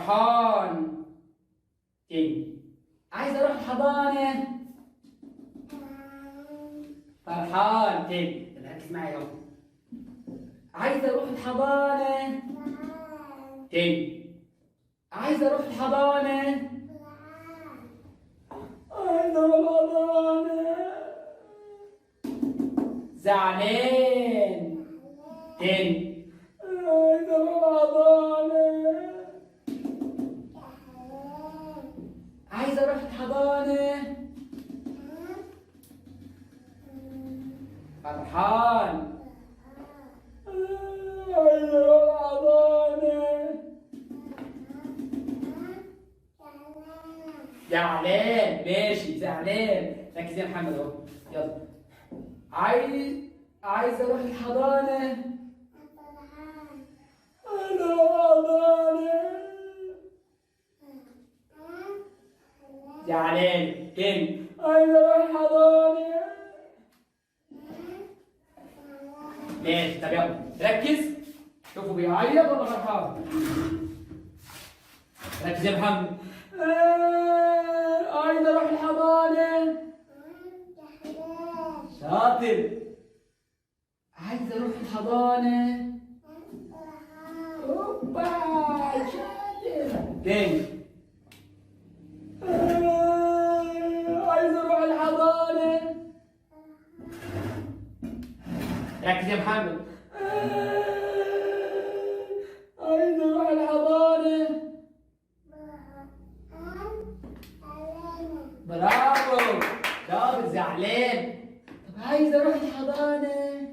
فرحان. تاني. عايز اروح الحضانة. فرحان. تاني. ركز معايا اهو. عايز اروح الحضانة. تاني. عايز اروح الحضانة. عايز اروح الحضانة. زعلان. تاني. عايز اروح الحضانة. عايز اروح الحضانة. فرحان. عايز اروح الحضانة. زعلان. ماشي زعلان. ركز يا محمد اهو. يلا. عايز اروح الحضانة. عايز اروح الحضانة. زعلان. تاني. عايز اروح الحضانة. ماشي. طب يلا ركز. شوفوا بيعيط ولا فرحان. ركز يا محمد. عايز اروح الحضانة. شاطر. عايز اروح الحضانة. اوبا شاطر. تاني. عايز اروح الحضانة. ركز يا محمد. عايز اروح الحضانة. برافو. شاطر. زعلان. طب عايز اروح الحضانة.